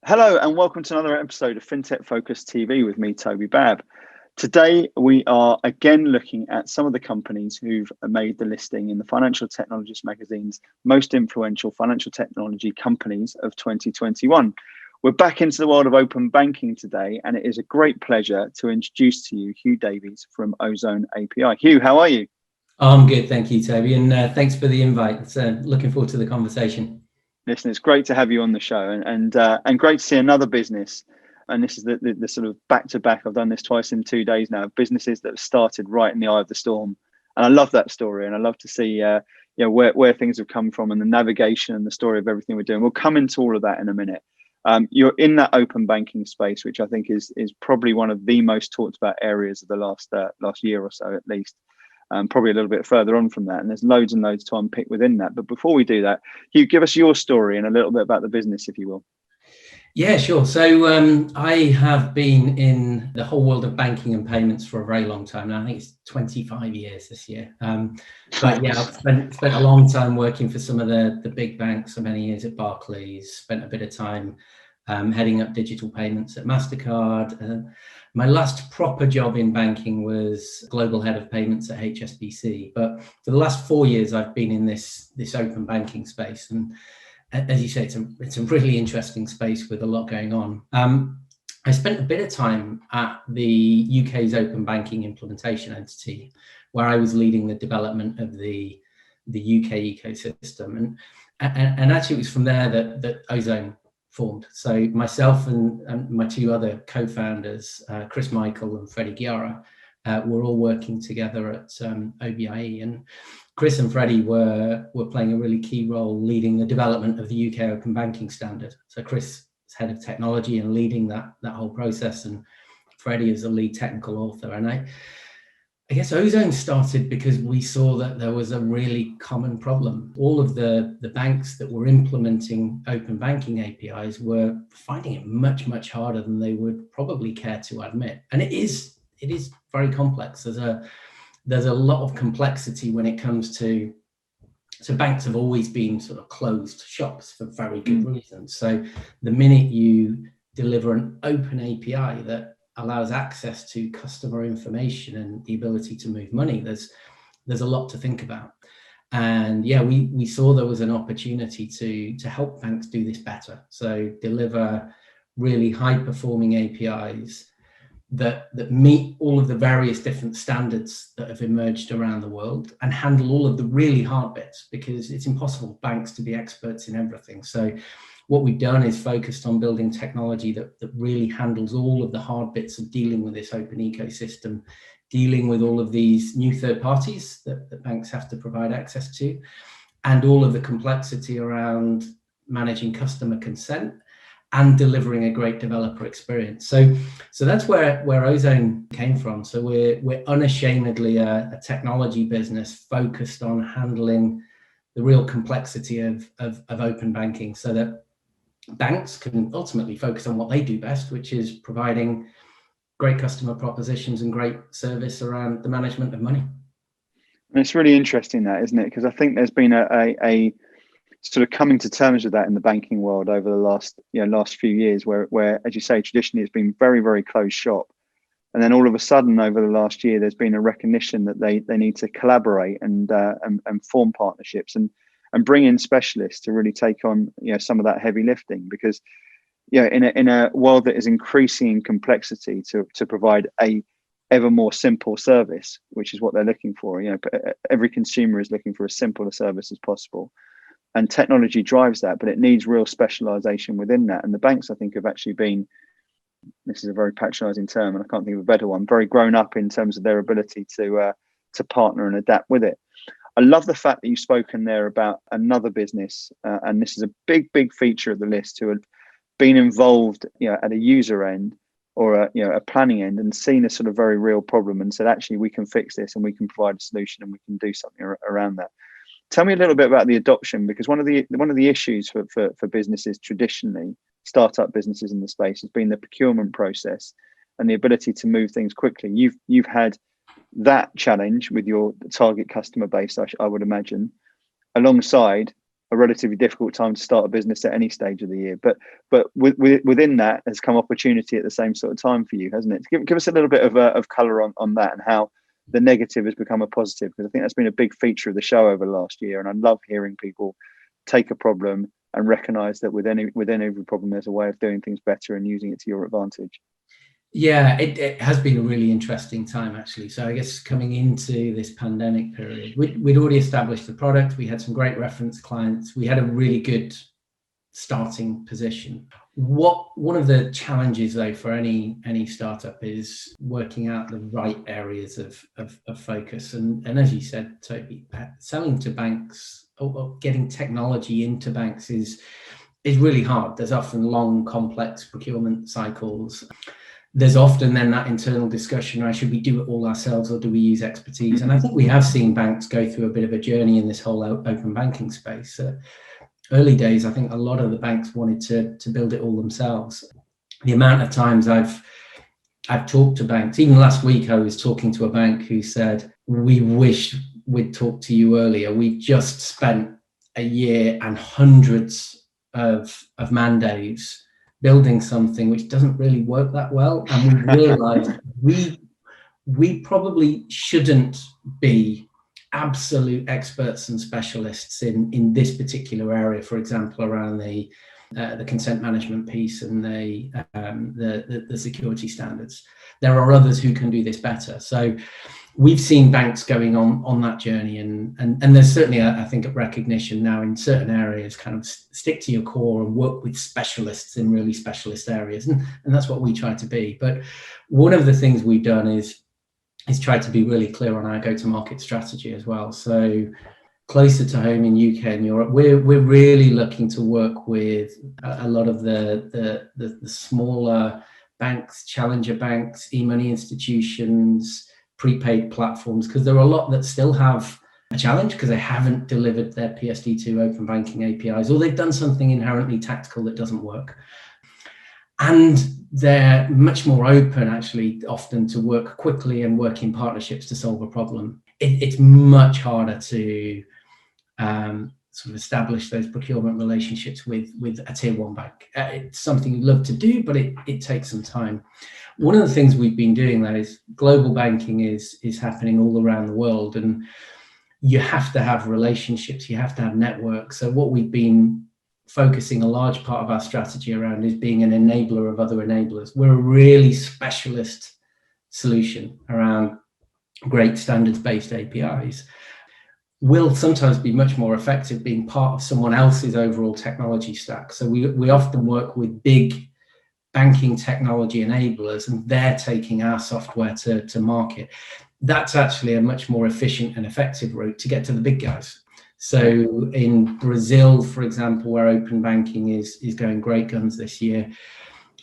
Hello and welcome to another episode of Fintech Focus TV with me, Toby. Today we are again looking at some of the companies who've made the listing in the Financial Technologist magazine's most influential financial technology companies of 2021. We're back into the world of open banking today, and it is a great pleasure to introduce to you Huw Davies from Ozone API. Huw, how are you? I'm good, thank you, Toby, and thanks for the invite. Looking forward to the conversation. Listen, it's great to have you on the show, and great to see another business. And this is the sort of back-to-back. I've done this twice in 2 days now. Businesses that have started right in the eye of the storm, and I love that story. And I love to see where things have come from and the navigation and the story of everything we're doing. We'll come into all of that in a minute. You're in that open banking space, which I think is probably one of the most talked about areas of the last year or so, at least. Probably a little bit further on from that, and there's loads and loads to unpick within that. But before we do that, Huw, give us your story and a little bit about the business, if you will. Yeah, sure. So I have been in the whole world of banking and payments for a very long time now. I think it's 25 years this year. But yeah, I've spent a long time working for some of the big banks, so many years at Barclays, spent a bit of time heading up digital payments at MasterCard. My last proper job in banking was global head of payments at HSBC. But for the last 4 years, I've been in this open banking space. And as you say, it's a really interesting space with a lot going on. I spent a bit of time at the UK's open banking implementation entity, where I was leading the development of the UK ecosystem. And actually, it was from there that Ozone formed. So myself and my two other co-founders, Chris Michael and Freddie Giara, were all working together at OBIE. And Chris and Freddie were playing a really key role leading the development of the UK open banking standard. So Chris is head of technology and leading that whole process, and Freddie is the lead technical author. And I guess Ozone started because we saw that there was a really common problem. All of the banks that were implementing open banking APIs were finding it much, much harder than they would probably care to admit. And it is very complex. There's a lot of complexity when it comes to, so banks have always been sort of closed shops for very good reasons. So the minute you deliver an open API that allows access to customer information and the ability to move money, there's a lot to think about. And yeah, we saw there was an opportunity to help banks do this better. So deliver really high performing APIs that meet all of the various different standards that have emerged around the world and handle all of the really hard bits, because it's impossible for banks to be experts in everything. So what we've done is focused on building technology that really handles all of the hard bits of dealing with this open ecosystem, dealing with all of these new third parties that banks have to provide access to, and all of the complexity around managing customer consent and delivering a great developer experience. So that's where Ozone came from. So we're unashamedly a technology business focused on handling the real complexity of open banking, so that banks can ultimately focus on what they do best, which is providing great customer propositions and great service around the management of money. And it's really interesting, that, isn't it? Because I think there's been a sort of coming to terms with that in the banking world over the last few years, where, as you say, traditionally it's been very, very closed shop. And then all of a sudden over the last year, there's been a recognition that they need to collaborate and form partnerships and bring in specialists to really take on some of that heavy lifting, because in a world that is increasing in complexity, to provide a ever more simple service, which is what they're looking for. Every consumer is looking for as simple a service as possible, and technology drives that, but it needs real specialization within that. And the banks, I think, have actually been, this is a very patronizing term and I can't think of a better one, very grown up in terms of their ability to partner and adapt with it. I love the fact that you've spoken there about another business, and this is a big feature of the list, who had been involved at a user end or a planning end, and seen a sort of very real problem and said, actually, we can fix this and we can provide a solution and we can do something around that. Tell me a little bit about the adoption, because one of the issues for businesses traditionally, startup businesses in the space, has been the procurement process and the ability to move things quickly. You've had that challenge with your target customer base, I would imagine, alongside a relatively difficult time to start a business at any stage of the year. But within that has come opportunity at the same sort of time for you, hasn't it? Give us a little bit of colour on that, and how the negative has become a positive, because I think that's been a big feature of the show over the last year. And I love hearing people take a problem and recognise that within every problem there's a way of doing things better and using it to your advantage. Yeah, it has been a really interesting time, actually. So I guess coming into this pandemic period, we'd already established the product. We had some great reference clients. We had a really good starting position. One of the challenges, though, for any startup is working out the right areas of focus. And as you said, Toby, selling to banks or getting technology into banks is really hard. There's often long, complex procurement cycles. There's often then that internal discussion, right? Should we do it all ourselves, or do we use expertise? And I think we have seen banks go through a bit of a journey in this whole open banking space. Early days, I think a lot of the banks wanted to build it all themselves. The amount of times I've talked to banks, even last week I was talking to a bank who said, we wish we'd talked to you earlier. We've just spent a year and hundreds of man-days building something which doesn't really work that well, and we realized we probably shouldn't be absolute experts and specialists in this particular area, for example, around the consent management piece and the security standards. There are others who can do this better. So we've seen banks going on that journey, and there's certainly I think a recognition now in certain areas, kind of stick to your core and work with specialists in really specialist areas, and that's what we try to be. But one of the things we've done is try to be really clear on our go-to-market strategy as well. So closer to home in UK and Europe, we're really looking to work with a lot of the smaller banks, challenger banks, e-money institutions, prepaid platforms, because there are a lot that still have a challenge because they haven't delivered their PSD2 open banking APIs, or they've done something inherently tactical that doesn't work. And they're much more open, actually, often to work quickly and work in partnerships to solve a problem. It's much harder to sort of establish those procurement relationships with a tier one bank. It's something you love to do, but it takes some time. One of the things we've been doing, though, is global banking is happening all around the world, and you have to have relationships, you have to have networks. So what we've been focusing a large part of our strategy around is being an enabler of other enablers. We're a really specialist solution around great standards-based APIs. Will sometimes be much more effective being part of someone else's overall technology stack. So we often work with big banking technology enablers, and they're taking our software to market. That's actually a much more efficient and effective route to get to the big guys. So in Brazil, for example, where open banking is going great guns this year,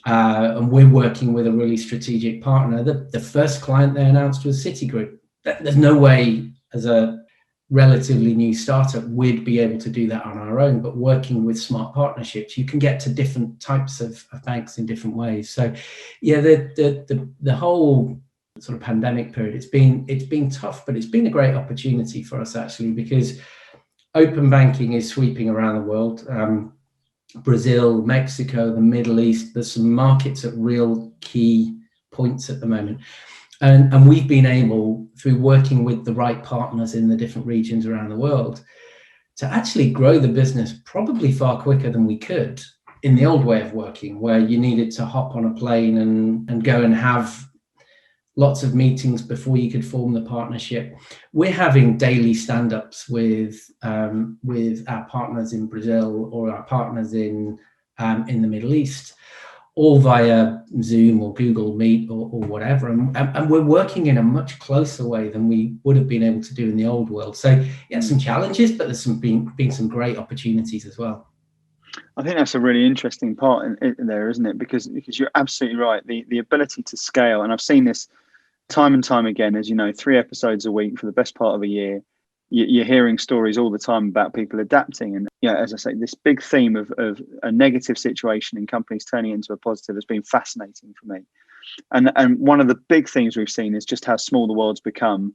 and we're working with a really strategic partner. The first client they announced was Citigroup. There's no way as a relatively new startup we'd be able to do that on our own, but working with smart partnerships, you can get to different types of banks in different ways. So yeah, the whole sort of pandemic period, it's been tough, but it's been a great opportunity for us, actually, because open banking is sweeping around the world. Brazil, Mexico, the Middle East, there's some markets at real key points at the moment. And we've been able, through working with the right partners in the different regions around the world, to actually grow the business probably far quicker than we could in the old way of working, where you needed to hop on a plane and go and have lots of meetings before you could form the partnership. We're having daily stand-ups with our partners in Brazil or our partners in the Middle East, all via Zoom or Google Meet or whatever. And we're working in a much closer way than we would have been able to do in the old world. So yeah, some challenges, but there's been some great opportunities as well. I think that's a really interesting part in there, isn't it? Because you're absolutely right. The ability to scale, and I've seen this time and time again, as you know, 3 episodes a week for the best part of a year. You're hearing stories all the time about people adapting. And yeah, as I say, this big theme of a negative situation in companies turning into a positive has been fascinating for me. And one of the big things we've seen is just how small the world's become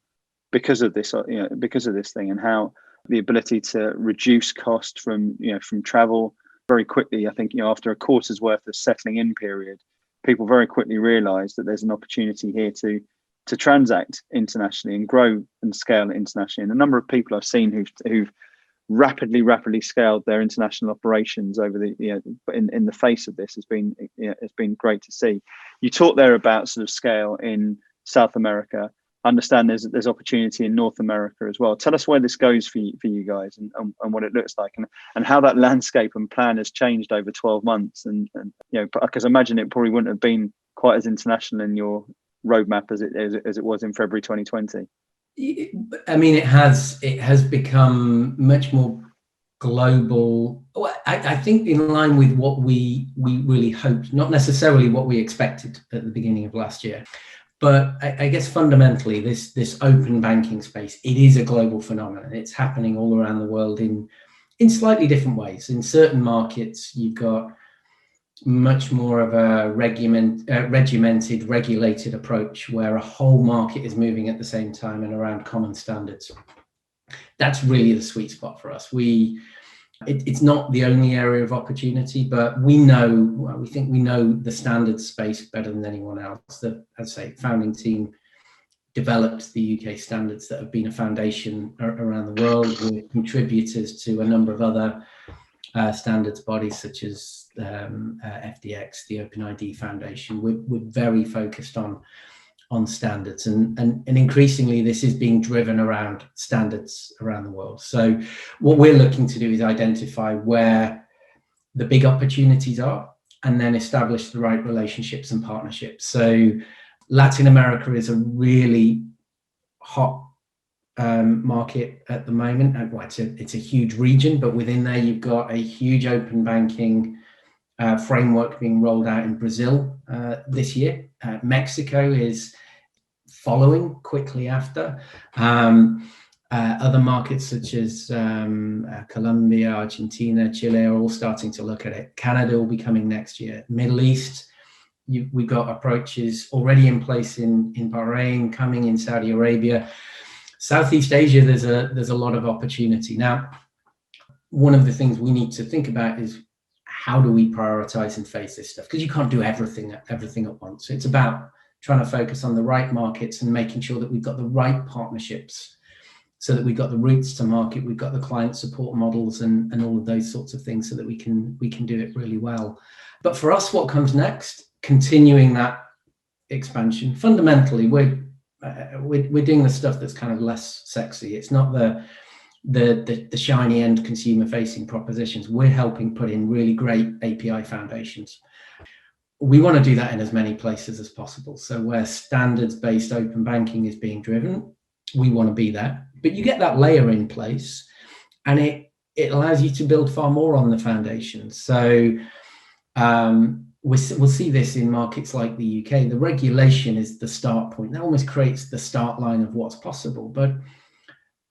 because of this, because of this thing, and how the ability to reduce cost from travel very quickly. I think after a quarter's worth of settling in period, people very quickly realised that there's an opportunity here to transact internationally and grow and scale internationally. And the number of people I've seen who've rapidly scaled their international operations over the in the face of this has been great to see. You talked there about sort of scale in South America. Understand there's opportunity in North America as well. Tell us where this goes for you guys and what it looks like and how that landscape and plan has changed over 12 months and because I imagine it probably wouldn't have been quite as international in your roadmap as it was in February 2020. I mean, it has become much more global. Well, I think in line with what we really hoped, not necessarily what we expected at the beginning of last year. But I guess fundamentally, this open banking space, it is a global phenomenon. It's happening all around the world in slightly different ways. In certain markets, you've got much more of a regimented, regulated approach where a whole market is moving at the same time and around common standards. That's really the sweet spot for us. It's not the only area of opportunity, but we think we know the standards space better than anyone else. I'd say founding team developed the UK standards that have been a foundation around the world. We're contributors to a number of other standards bodies such as FDX, the OpenID Foundation. We're very focused on standards and increasingly this is being driven around standards around the world. So what we're looking to do is identify where the big opportunities are and then establish the right relationships and partnerships. So Latin America is a really hot market at the moment, and it's a huge region, but within there you've got a huge open banking framework being rolled out in Brazil this year. Mexico is following quickly after. Other markets such as Colombia, Argentina, Chile are all starting to look at it. Canada will be coming next year. Middle East, we've got approaches already in place in Bahrain, coming in Saudi Arabia. Southeast Asia, there's a lot of opportunity. Now, one of the things we need to think about is how do we prioritize and face this stuff? Because you can't do everything at once. It's about trying to focus on the right markets and making sure that we've got the right partnerships so that we've got the routes to market, we've got the client support models and all of those sorts of things so that we can do it really well. But for us, what comes next, continuing that expansion, fundamentally, we're doing the stuff that's kind of less sexy. It's not the shiny end consumer facing propositions. We're helping put in really great API foundations. We want to do that in as many places as possible. So where standards based open banking is being driven, we want to be there. But you get that layer in place and it allows you to build far more on the foundation. So we'll see this in markets like the UK. The regulation is the start point. That almost creates the start line of what's possible.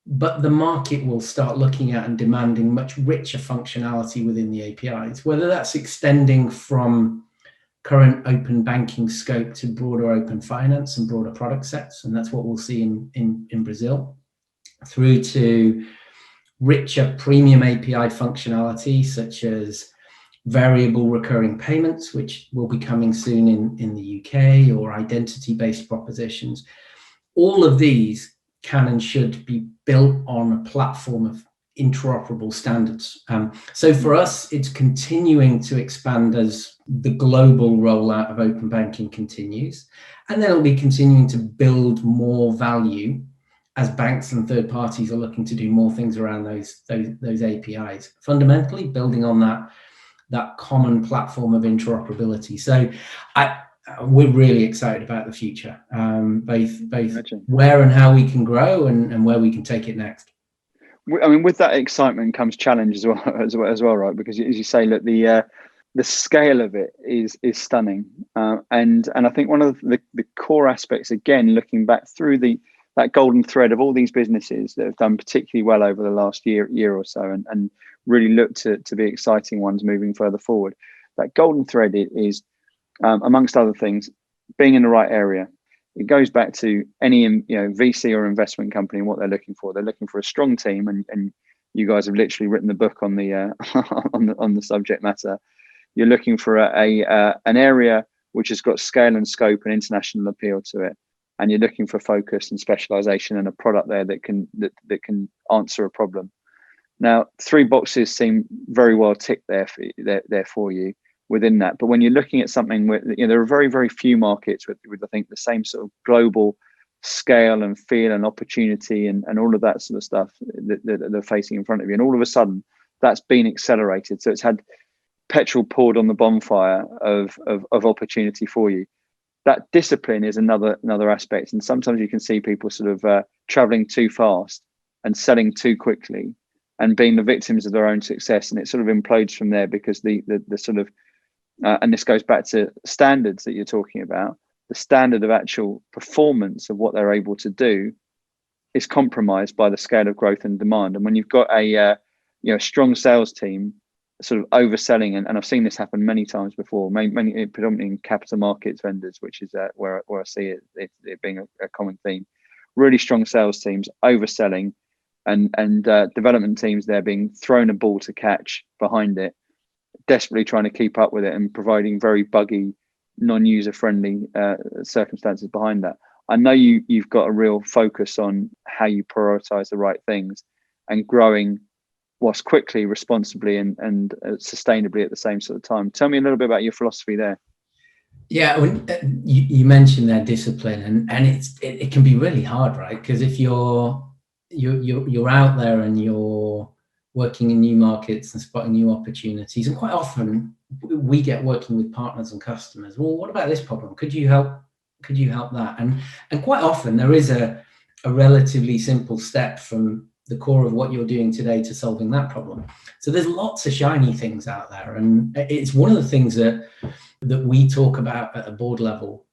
But the market will start looking at and demanding much richer functionality within the APIs, whether that's extending from current open banking scope to broader open finance and broader product sets. And that's what we'll see in Brazil, through to richer premium API functionality, such as variable recurring payments, which will be coming soon in the UK, or identity-based propositions. All of these can and should be built on a platform of interoperable standards. So for us, it's continuing to expand as the global rollout of open banking continues. And then it'll be continuing to build more value as banks and third parties are looking to do more things around those APIs. Fundamentally, building on that common platform of interoperability. So we're really excited about the future, both where and how we can grow and where we can take it next. I mean, with that excitement comes challenge as well, right? Because as you say, look, the scale of it is stunning, and I think one of the core aspects, again, looking back through that golden thread of all these businesses that have done particularly well over the last year or so, and really look to be exciting ones moving further forward. That golden thread is, amongst other things, being in the right area. it goes back to any VC or investment company and what they're looking for. They're looking for a strong team, and you guys have literally written the book on the on the subject matter. You're looking for an area which has got scale and scope and international appeal to it, and you're looking for focus and specialization and a product there that can answer a problem. Now, 3 boxes seem very well ticked there for you within that. But when you're looking at something where there are very, very few markets with I think the same sort of global scale and feel and opportunity and all of that sort of stuff that they're facing in front of you, and all of a sudden that's been accelerated. So it's had petrol poured on the bonfire of opportunity for you. That discipline is another aspect, and sometimes you can see people sort of traveling too fast and selling too quickly and being the victims of their own success, and it sort of implodes from there because the sort of and this goes back to standards that you're talking about. The standard of actual performance of what they're able to do is compromised by the scale of growth and demand. And when you've got a strong sales team sort of overselling, and I've seen this happen many times before, many predominantly in capital markets vendors, which is where I see it being a common theme. Really strong sales teams overselling, and development teams there being thrown a ball to catch behind it, desperately trying to keep up with it and providing very buggy, non-user friendly circumstances behind that. I know you've got a real focus on how you prioritize the right things and growing whilst quickly, responsibly and sustainably at the same sort of time. Tell me a little bit about your philosophy there. Yeah, when you mentioned their discipline, and it can be really hard, right? Because if you're out there and you're working in new markets and spotting new opportunities, and quite often we get working with partners and customers. Well, what about this problem? Could you help that? And quite often there is a relatively simple step from the core of what you're doing today to solving that problem. So there's lots of shiny things out there, and it's one of the things that we talk about at a board level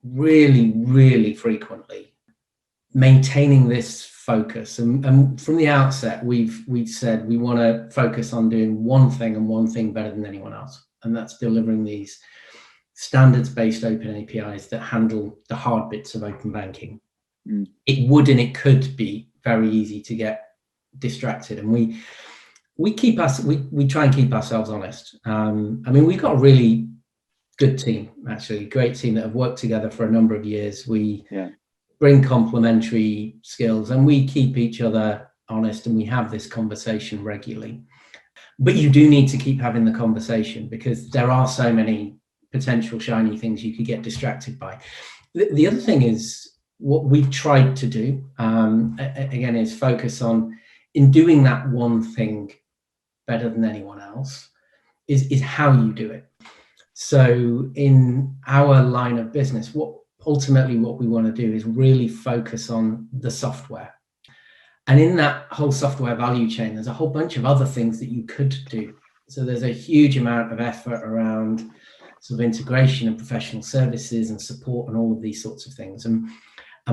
really, really frequently. Maintaining this focus, and from the outset we've said we want to focus on doing one thing and one thing better than anyone else, and that's delivering these standards-based open APIs that handle the hard bits of open banking. It would and it could be very easy to get distracted, and we try and keep ourselves honest. I mean, we've got a really good team, actually, great team that have worked together for a number of years. We bring complementary skills, and we keep each other honest, and we have this conversation regularly. But you do need to keep having the conversation, because there are so many potential shiny things you could get distracted by. The other thing is, what we've tried to do, again, is focus on, in doing that one thing better than anyone else, is how you do it. So in our line of business, what we want to do is really focus on the software. And in that whole software value chain, there's a whole bunch of other things that you could do. So there's a huge amount of effort around sort of integration and professional services and support and all of these sorts of things. And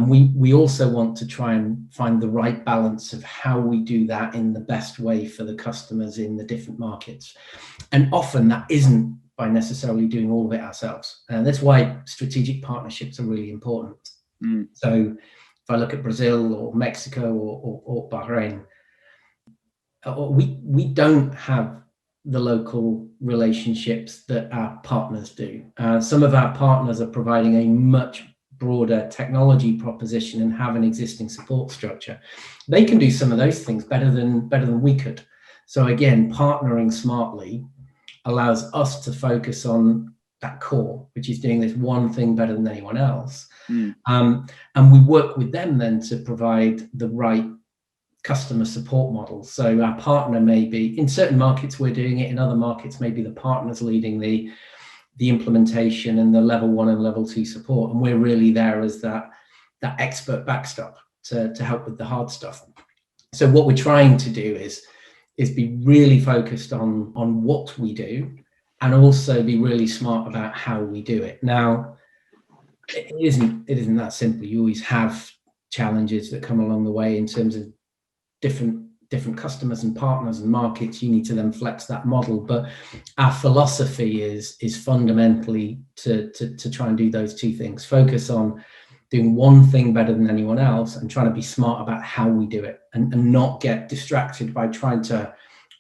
we also want to try and find the right balance of how we do that in the best way for the customers in the different markets. And often that isn't by necessarily doing all of it ourselves. And that's why strategic partnerships are really important. So if I look at Brazil or Mexico or Bahrain, we don't have the local relationships that our partners do. Some of our partners are providing a much broader technology proposition and have an existing support structure. They can do some of those things better than we could. So again, partnering smartly allows us to focus on that core, which is doing this one thing better than anyone else. And we work with them then to provide the right customer support model. So our partner may be, in certain markets we're doing it, in other markets maybe the partner's leading the implementation and the level 1 and level 2 support, and we're really there as that expert backstop to help with the hard stuff. So what we're trying to do is be really focused on what we do, and also be really smart about how we do it. Now, it isn't that simple. You always have challenges that come along the way in terms of different customers and partners and markets. You need to then flex that model, but our philosophy is fundamentally to try and do those two things: focus on doing one thing better than anyone else and trying to be smart about how we do it, and not get distracted by trying to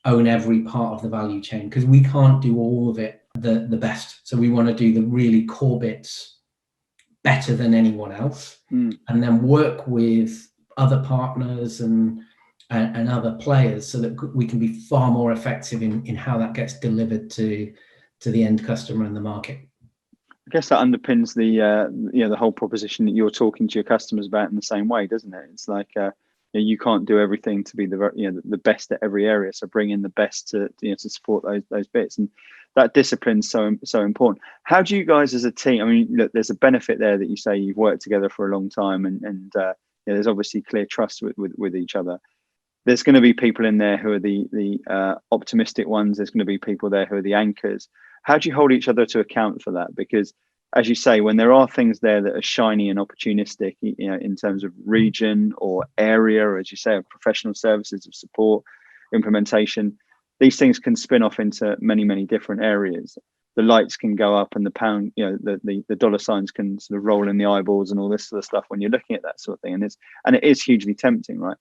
own every part of the value chain, because we can't do all of it the best. So we want to do the really core bits better than anyone else, and then work with other partners and other players so that we can be far more effective in how that gets delivered to the end customer and the market. I guess that underpins the whole proposition that you're talking to your customers about in the same way, doesn't it? It's like you can't do everything to be the best at every area, so bring in the best to support those bits, and that discipline's so important. How do you guys as a team? I mean, look, there's a benefit there that you say you've worked together for a long time, and there's obviously clear trust with each other. There's going to be people in there who are the optimistic ones. There's going to be people there who are the anchors. How do you hold each other to account for that? Because, as you say, when there are things there that are shiny and opportunistic, in terms of region or area, or as you say, of professional services of support, implementation, these things can spin off into many, many different areas. The lights can go up and the pound, the dollar signs can sort of roll in the eyeballs and all this sort of stuff when you're looking at that sort of thing. And it is hugely tempting, right?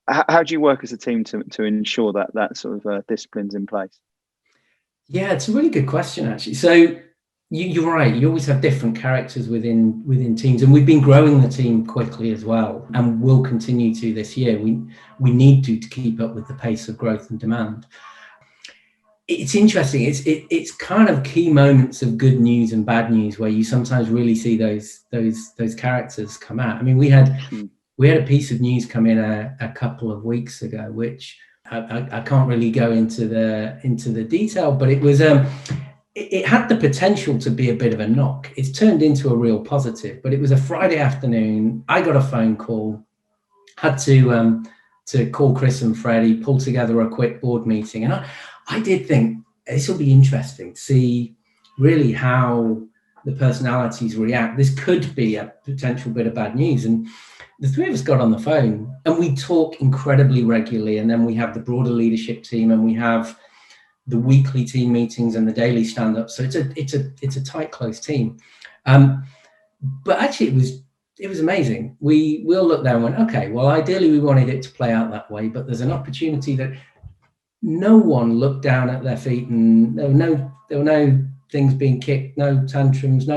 How do you work as a team to ensure that sort of discipline's in place? Yeah, it's a really good question, actually. So you're right. You always have different characters within teams, and we've been growing the team quickly as well, and will continue to this year. We need to keep up with the pace of growth and demand. It's interesting. It's kind of key moments of good news and bad news where you sometimes really see those characters come out. I mean, we had a piece of news come in a couple of weeks ago, which I can't really go into the detail, but it was it had the potential to be a bit of a knock. It's turned into a real positive, but it was a Friday afternoon. I got a phone call, had to call Chris and Freddie, pull together a quick board meeting, and I did think this will be interesting to see really how the personalities react. This could be a potential bit of bad news, and the three of us got on the phone and we talk incredibly regularly. And then we have the broader leadership team, and we have the weekly team meetings and the daily stand-ups. So it's a tight, close team. But actually it was amazing. We all looked there and went, okay, well, ideally we wanted it to play out that way, but there's an opportunity that no one looked down at their feet, and there were no things being kicked, no tantrums,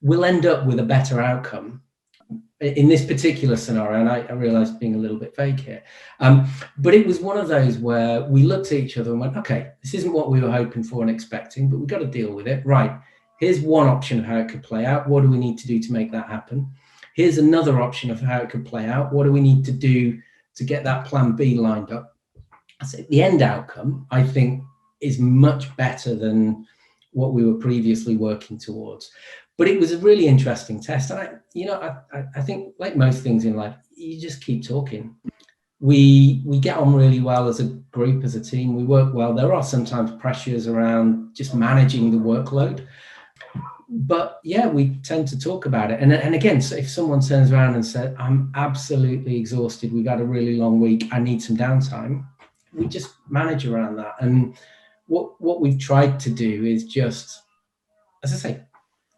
we'll end up with a better outcome in this particular scenario. And I realized being a little bit vague here. But it was one of those where we looked at each other and went, okay, this isn't what we were hoping for and expecting, but we've got to deal with it. Right. Here's one option of how it could play out. What do we need to do to make that happen? Here's another option of how it could play out. What do we need to do to get that plan B lined up? I say the end outcome, I think, is much better than what we were previously working towards. But it was a really interesting test. And I think, like most things in life, you just keep talking. We get on really well as a group, as a team. We work well. There are sometimes pressures around just managing the workload. But yeah, we tend to talk about it. And again, so if someone turns around and said, I'm absolutely exhausted, we've had a really long week, I need some downtime, we just manage around that. And what we've tried to do is just, as I say,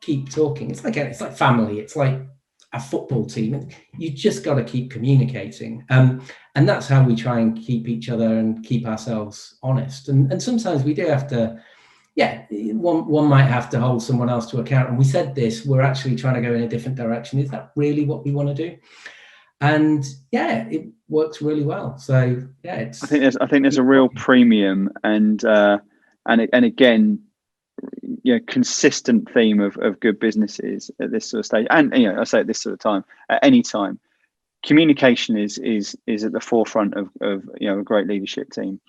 keep talking. It's like family. It's like a football team. You just got to keep communicating. And that's how we try and keep each other and keep ourselves honest. And sometimes we do have to, one might have to hold someone else to account. And we said this, we're actually trying to go in a different direction. Is that really what we want to do? And yeah, it works really well. So yeah, I think there's a real premium and again, consistent theme of good businesses at this sort of stage, and I say at this sort of time, at any time, communication is at the forefront of a great leadership team,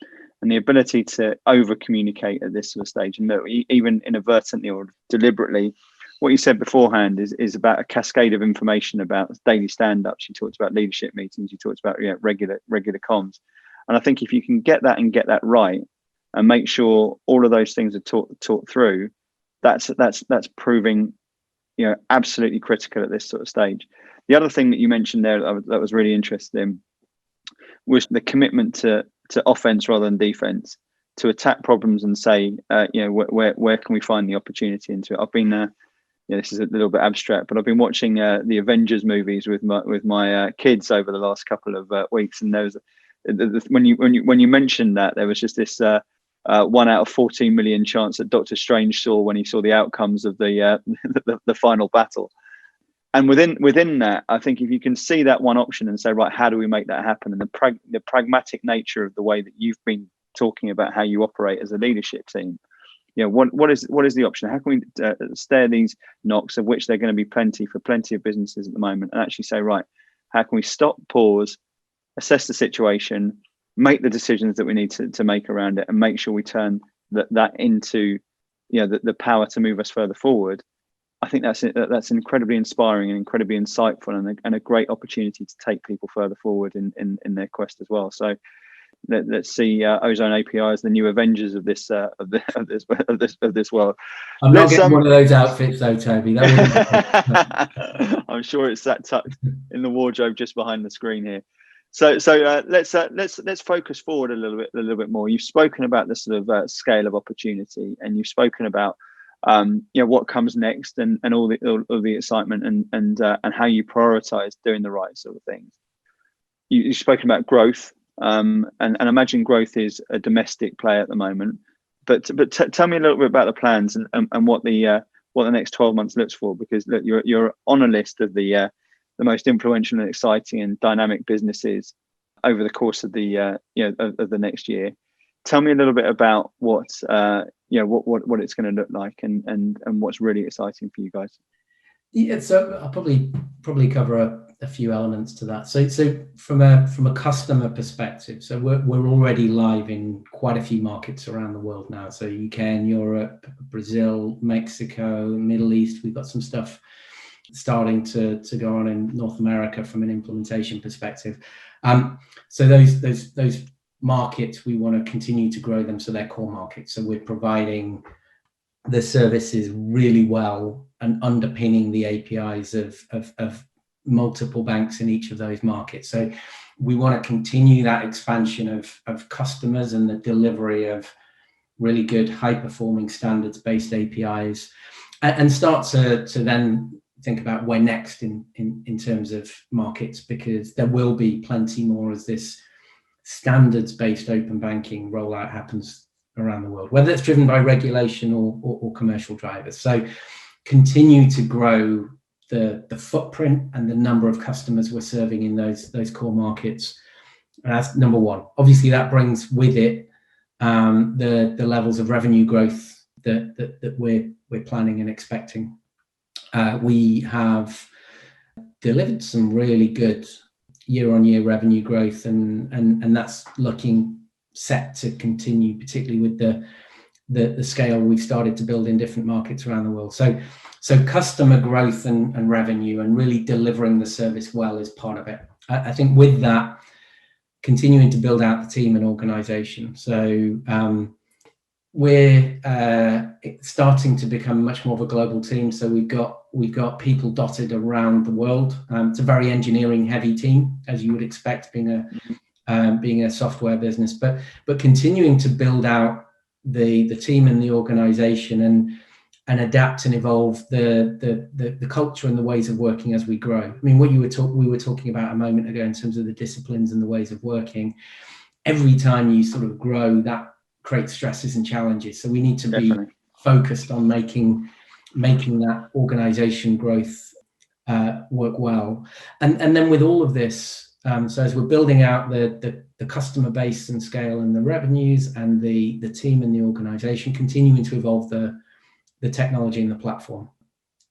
and the ability to over communicate at this sort of stage, and even inadvertently or deliberately, what you said beforehand is about a cascade of information about daily stand-ups. You talked about leadership meetings. You talked about regular comms, and I think if you can get that right and make sure all of those things are taught through, that's proving absolutely critical at this sort of stage. The other thing that you mentioned there that was really interesting was the commitment to offense rather than defense, to attack problems and say where can we find the opportunity into it. I've been this is a little bit abstract, but I've been watching the Avengers movies with my kids over the last couple of weeks, and there was when you mentioned that, there was just this 1 out of 14 million chance that Doctor Strange saw when he saw the outcomes of the final battle. And within that, I think if you can see that one option and say, right, how do we make that happen? And the pragmatic nature of the way that you've been talking about how you operate as a leadership team, what is the option? How can we stare these knocks, of which there are going to be plenty for plenty of businesses at the moment, and actually say, right, how can we stop, pause, assess the situation, make the decisions that we need to make around it, and make sure we turn that into the power to move us further forward. I think that's incredibly inspiring and incredibly insightful, and a great opportunity to take people further forward in their quest as well. So let's see Ozone API as the new Avengers of this world. I'm not getting one of those outfits though, Toby. I'm sure it's that tucked in the wardrobe just behind the screen here. So let's focus forward a little bit more. You've spoken about the sort of scale of opportunity, and you've spoken about what comes next, and all the excitement, and how you prioritize doing the right sort of things. You've spoken about growth, and imagine growth is a domestic play at the moment. But tell me a little bit about the plans and what the next 12 months looks for, because look, you're on a list of the most influential and exciting and dynamic businesses over the course of the of the next year. Tell me a little bit about what it's going to look like, and what's really exciting for you guys. Yeah, so I'll probably cover a few elements to that. So from a customer perspective, so we're already live in quite a few markets around the world now. So UK and Europe, Brazil, Mexico, Middle East. We've got some stuff starting to go on in North America from an implementation perspective. So those markets, we want to continue to grow them so they're core markets. So we're providing the services really well and underpinning the APIs of multiple banks in each of those markets. So we want to continue that expansion of customers and the delivery of really good high-performing standards-based APIs, and start to then think about where next in terms of markets, because there will be plenty more as this standards-based open banking rollout happens around the world, whether it's driven by regulation or commercial drivers. So continue to grow the footprint and the number of customers we're serving in those core markets. And that's number one. Obviously, that brings with it the levels of revenue growth that we're planning and expecting. We have delivered some really good year-on-year revenue growth, and that's looking set to continue, particularly with the scale we've started to build in different markets around the world. So customer growth and revenue, and really delivering the service well, is part of it. I think with that, continuing to build out the team and organization. So we're starting to become much more of a global team. So we've got people dotted around the world. It's a very engineering heavy team, as you would expect, being a software business, but continuing to build out the team and the organization, and adapt and evolve the culture and the ways of working as we grow. I mean, what we were talking about a moment ago in terms of the disciplines and the ways of working, every time you sort of grow, that creates stresses and challenges. So we need to be focused on making that organization growth work well. And then with all of this, so as we're building out the customer base and scale and the revenues and the team and the organization, continuing to evolve the technology and the platform.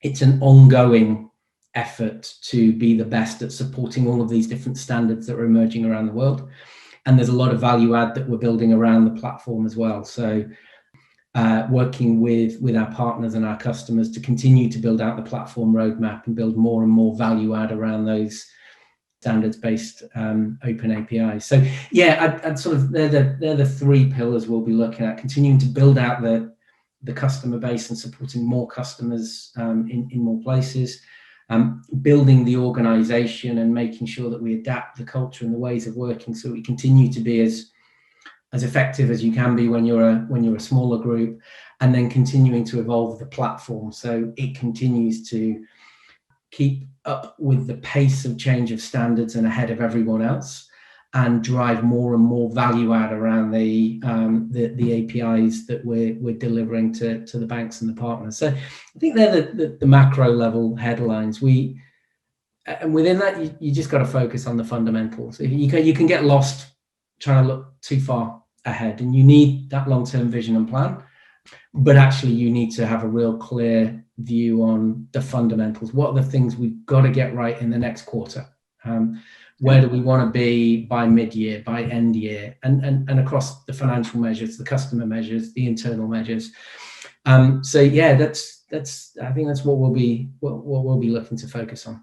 It's an ongoing effort to be the best at supporting all of these different standards that are emerging around the world. And there's a lot of value add that we're building around the platform as well. So working with our partners and our customers to continue to build out the platform roadmap and build more and more value add around those standards-based open APIs. So yeah, I'd sort of, they're the three pillars we'll be looking at: continuing to build out the customer base and supporting more customers in more places, building the organization and making sure that we adapt the culture and the ways of working so we continue to be as effective as you can be when you're a smaller group, and then continuing to evolve the platform so it continues to keep up with the pace of change of standards and ahead of everyone else, and drive more and more value add around the APIs that we're delivering to the banks and the partners. So I think they're the macro level headlines. And within that, you just got to focus on the fundamentals. You can get lost trying to look too far ahead, and you need that long-term vision and plan. But actually, you need to have a real clear view on the fundamentals. What are the things we've got to get right in the next quarter? Where do we want to be by mid-year, by end year, and across the financial measures, the customer measures, the internal measures. So yeah, that's I think that's what we'll be looking to focus on.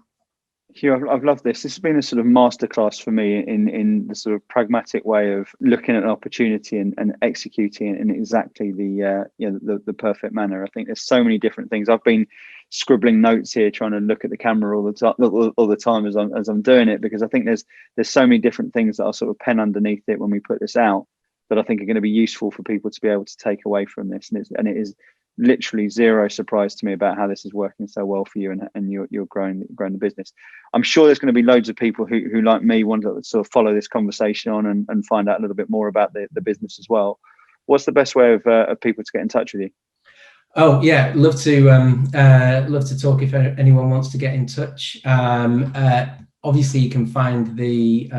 Huw, I've loved this. This has been a sort of masterclass for me in the sort of pragmatic way of looking at an opportunity and executing it in exactly the perfect manner. I think there's so many different things. I've been scribbling notes here, trying to look at the camera all the time as I'm doing it, because I think there's so many different things that I'll sort of pen underneath it when we put this out that I think are going to be useful for people to be able to take away from this. And it is literally zero surprise to me about how this is working so well for you, and you're growing the business. I'm sure there's going to be loads of people who like me want to sort of follow this conversation on and find out a little bit more about the business as well. What's the best way of people to get in touch with you? Oh yeah, love to talk if anyone wants to get in touch. Obviously, you can find the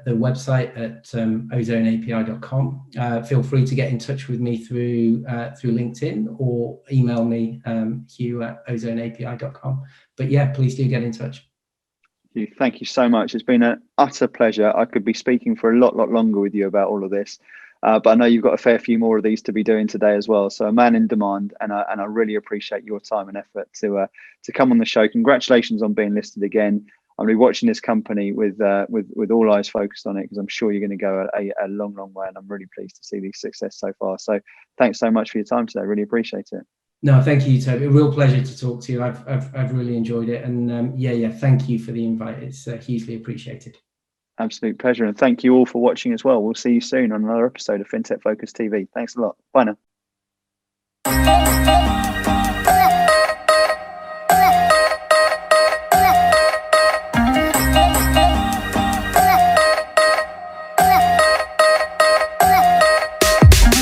website at ozoneapi.com. Feel free to get in touch with me through LinkedIn, or email me, huw@ozoneapi.com. But yeah, please do get in touch. Thank you so much. It's been an utter pleasure. I could be speaking for a lot longer with you about all of this. But I know you've got a fair few more of these to be doing today as well. So a man in demand, and I really appreciate your time and effort to come on the show. Congratulations on being listed again. I'm going to be watching this company with all eyes focused on it, because I'm sure you're going to go a long way, and I'm really pleased to see the success so far. So thanks so much for your time today. Really appreciate it. No, thank you, Toby. A real pleasure to talk to you. I've really enjoyed it, and yeah, thank you for the invite. It's hugely appreciated. Absolute pleasure, and thank you all for watching as well. We'll see you soon on another episode of Fintech Focus TV. Thanks a lot. Bye now.